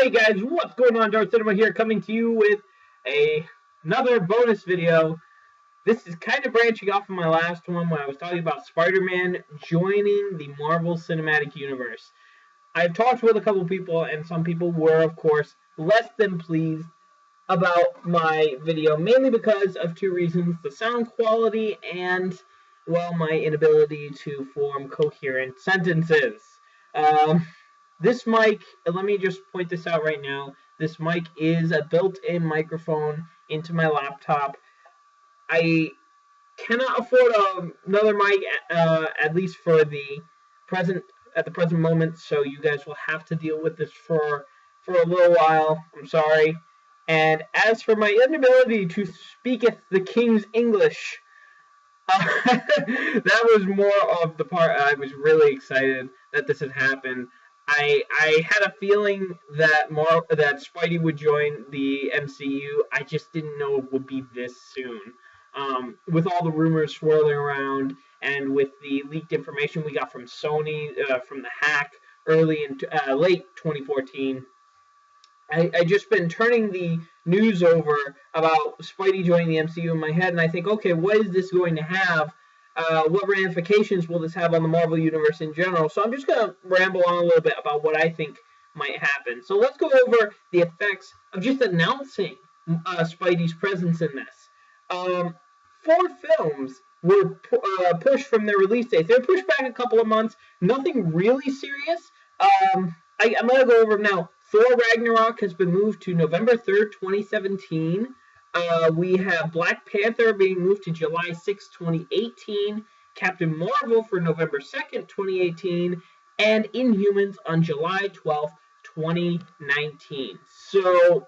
Hey guys, what's going on? Darth Cinema here, coming to you with another bonus video. This is kind of branching off of my last one when I was talking about Spider-Man joining the Marvel Cinematic Universe. I've talked with a couple people, and some people were, of course, less than pleased about my video, mainly because of two reasons: the sound quality and, well, my inability to form coherent sentences. This mic, let me just point this out right now, this mic is a built-in microphone into my laptop. I cannot afford another mic, at least for the present moment, so you guys will have to deal with this for a little while. I'm sorry. And as for my inability to speaketh the King's English, that was more of the part. I was really excited that this had happened. I had a feeling that Spidey would join the MCU. I just didn't know it would be this soon. With all the rumors swirling around, and with the leaked information we got from Sony, from the hack early in late 2014, I just been turning the news over about Spidey joining the MCU in my head, and I think, okay, what is this going to have? What ramifications will this have on the Marvel Universe in general? So I'm just going to ramble on a little bit about what I think might happen. So let's go over the effects of just announcing Spidey's presence in this. 4 films were pushed from their release dates. They were pushed back a couple of months. Nothing really serious. I'm going to go over them now. Thor Ragnarok has been moved to November 3rd, 2017. We have Black Panther being moved to July 6, 2018, Captain Marvel for November 2nd, 2018, and Inhumans on July 12th, 2019. So,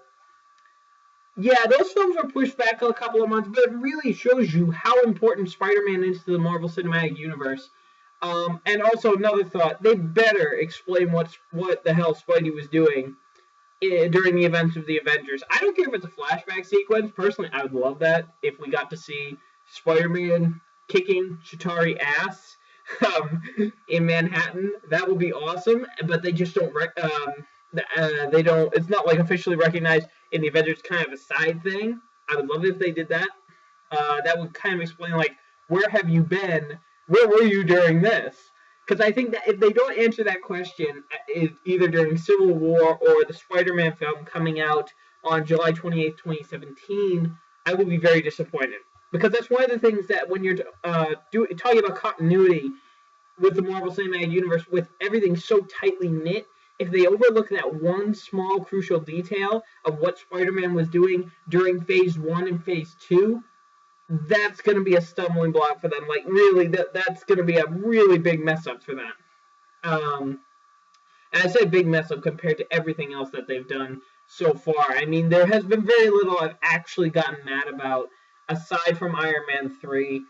yeah, those films were pushed back a couple of months, but it really shows you how important Spider-Man is to the Marvel Cinematic Universe. And also, another thought, they better explain what the hell Spidey was doing during the events of the Avengers. I don't care if it's a flashback sequence. Personally, I would love that if we got to see Spider-Man kicking Chitauri ass in Manhattan. That would be awesome. But they just don't. They don't. It's not like officially recognized in the Avengers. Kind of a side thing. I would love it if they did that. That would kind of explain, like, where have you been? Where were you during this? Because I think that if they don't answer that question, either during Civil War or the Spider-Man film coming out on July 28th, 2017, I will be very disappointed. Because that's one of the things that when you're talking about continuity with the Marvel Cinematic Universe, with everything so tightly knit, if they overlook that one small crucial detail of what Spider-Man was doing during Phase 1 and Phase 2, that's going to be a stumbling block for them. Like, really, that's going to be a really big mess up for them. And I say big mess up compared to everything else that they've done so far. I mean, there has been very little I've actually gotten mad about, aside from Iron Man 3.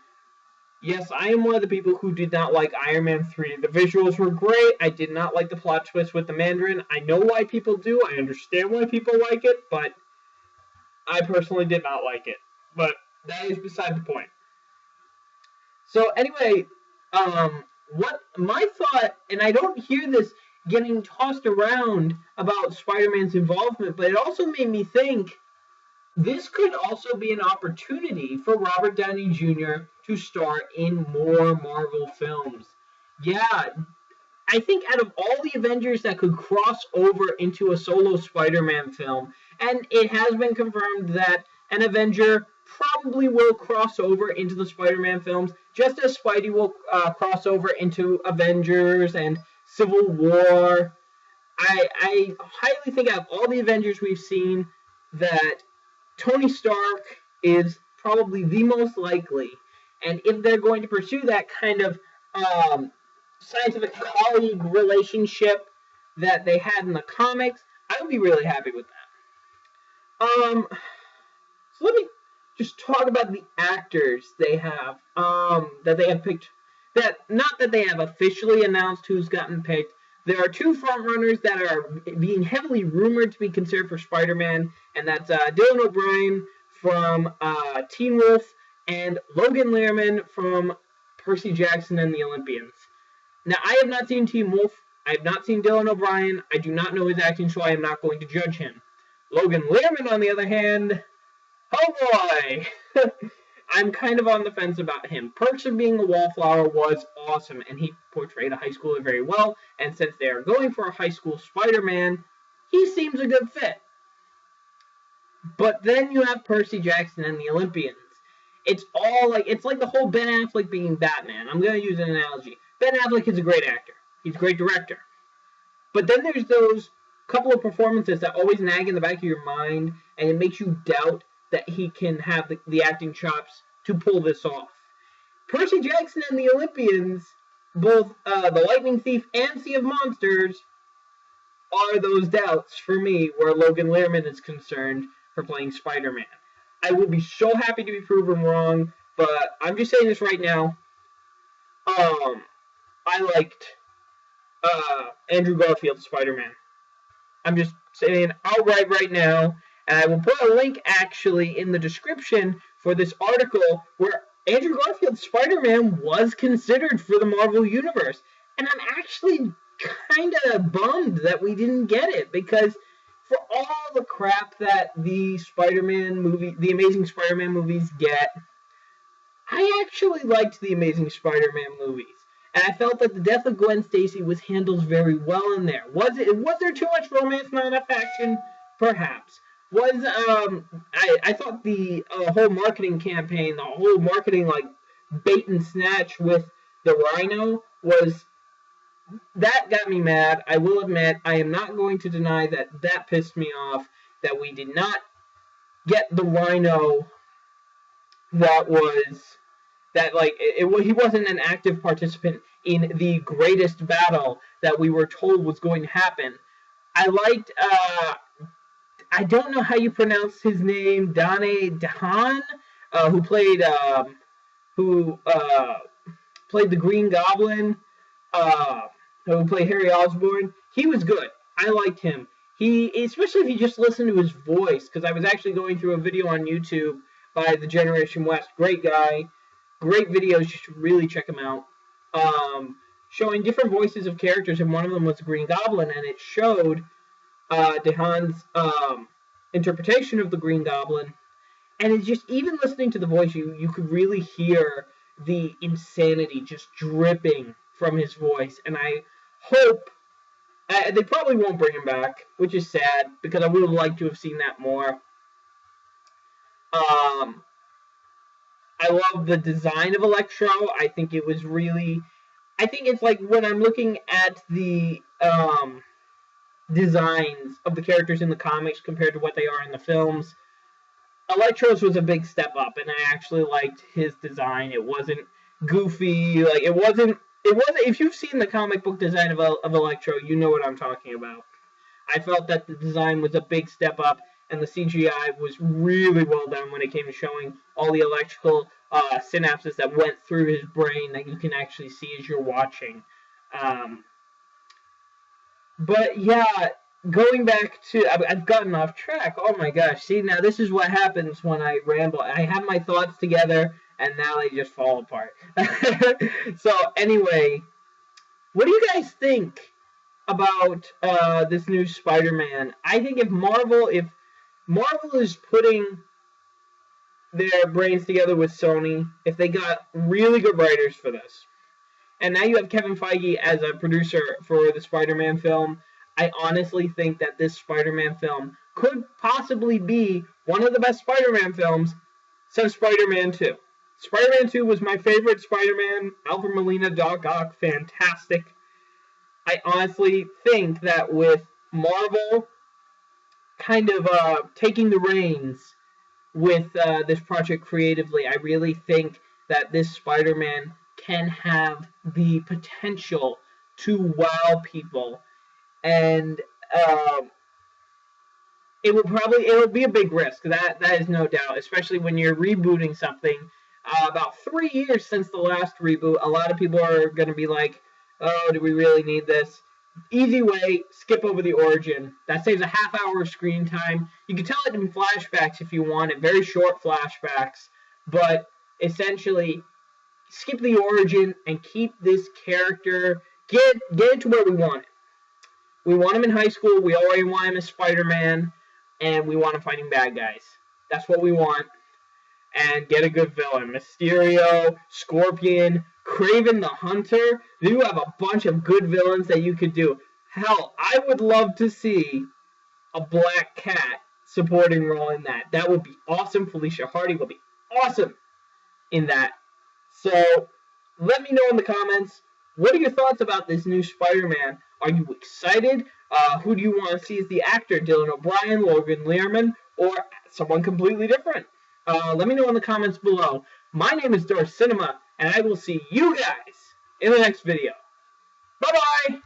Yes, I am one of the people who did not like Iron Man 3. The visuals were great. I did not like the plot twist with the Mandarin. I know why people do. I understand why people like it, but I personally did not like it. But that is beside the point. So anyway, what my thought, and I don't hear this getting tossed around about Spider-Man's involvement, but it also made me think this could also be an opportunity for Robert Downey Jr. to star in more Marvel films. Yeah, I think out of all the Avengers that could cross over into a solo Spider-Man film, and it has been confirmed that an Avenger probably will cross over into the Spider-Man films, just as Spidey will cross over into Avengers and Civil War. I highly think out of all the Avengers we've seen, that Tony Stark is probably the most likely. And if they're going to pursue that kind of scientific colleague relationship that they had in the comics, I would be really happy with that. So let me just talk about the actors they have, that they have picked. Not that they have officially announced who's gotten picked. There are 2 frontrunners that are being heavily rumored to be considered for Spider-Man, and that's Dylan O'Brien from Teen Wolf and Logan Lerman from Percy Jackson and the Olympians. Now, I have not seen Teen Wolf. I have not seen Dylan O'Brien. I do not know his acting, so I am not going to judge him. Logan Lerman, on the other hand, oh boy! I'm kind of on the fence about him. Perks of Being a Wallflower was awesome, and he portrayed a high schooler very well, and since they are going for a high school Spider-Man, he seems a good fit. But then you have Percy Jackson and the Olympians. It's like the whole Ben Affleck being Batman. I'm going to use an analogy. Ben Affleck is a great actor. He's a great director. But then there's those couple of performances that always nag in the back of your mind, and it makes you doubt that he can have the acting chops to pull this off. Percy Jackson and the Olympians, both The Lightning Thief and Sea of Monsters, are those doubts for me where Logan Lerman is concerned for playing Spider-Man. I will be so happy to be proven wrong, but I'm just saying this right now. I liked Andrew Garfield's Spider-Man. I'm just saying outright right now, and I will put a link actually in the description for this article where Andrew Garfield's Spider-Man was considered for the Marvel Universe. And I'm actually kind of bummed that we didn't get it, because for all the crap that the Amazing Spider-Man movies get, I actually liked the Amazing Spider-Man movies. And I felt that the death of Gwen Stacy was handled very well in there. Was there too much romance, not enough action? Perhaps. I thought the whole marketing campaign, the whole marketing bait and snatch with the Rhino that got me mad. I will admit, I am not going to deny that pissed me off, that we did not get the Rhino he wasn't an active participant in the greatest battle that we were told was going to happen. I liked, I don't know how you pronounce his name, DeHaan, who played the Green Goblin, who played Harry Osborn. He was good. I liked him. Especially if you just listen to his voice, because I was actually going through a video on YouTube by the Generation West. Great guy. Great videos. You should really check him out. Showing different voices of characters, and one of them was the Green Goblin, and it showed DeHaan's interpretation of the Green Goblin. And it's just, even listening to the voice, you could really hear the insanity just dripping from his voice. And I hope they probably won't bring him back, which is sad, because I would have liked to have seen that more. I love the design of Electro. I think it's like when I'm looking at the designs of the characters in the comics compared to what they are in the films, Electro's was a big step up, and I actually liked his design. It wasn't goofy, it wasn't, if you've seen the comic book design of Electro, you know what I'm talking about. I felt that the design was a big step up, and the CGI was really well done when it came to showing all the electrical synapses that went through his brain that you can actually see as you're watching. But yeah, going back to, I've gotten off track. Oh my gosh, see, now this is what happens when I ramble. I have my thoughts together, and now they just fall apart. So anyway, what do you guys think about this new Spider-Man? I think if Marvel is putting their brains together with Sony, if they got really good writers for this, and now you have Kevin Feige as a producer for the Spider-Man film, I honestly think that this Spider-Man film could possibly be one of the best Spider-Man films since Spider-Man 2. Spider-Man 2 was my favorite Spider-Man. Alfred Molina, Doc Ock, fantastic. I honestly think that with Marvel kind of taking the reins with this project creatively, I really think that this Spider-Man can have the potential to wow people, and it'll be a big risk. That is no doubt, especially when you're rebooting something. About 3 years since the last reboot, a lot of people are going to be like, "Oh, do we really need this?" Easy way, skip over the origin. That saves a half hour of screen time. You can tell it in flashbacks if you want it, very short flashbacks, but essentially skip the origin and keep this character, get it to where we want it. We want him in high school. We already want him as Spider-Man, and we want him fighting bad guys. That's what we want. And get a good villain. Mysterio, Scorpion, Kraven the Hunter. You have a bunch of good villains that you could do. Hell, I would love to see a Black Cat supporting role in that. That would be awesome. Felicia Hardy would be awesome in that. So, let me know in the comments, what are your thoughts about this new Spider-Man? Are you excited? Who do you want to see as the actor? Dylan O'Brien, Logan Lerman, or someone completely different? Let me know in the comments below. My name is Darth Cinema, and I will see you guys in the next video. Bye-bye!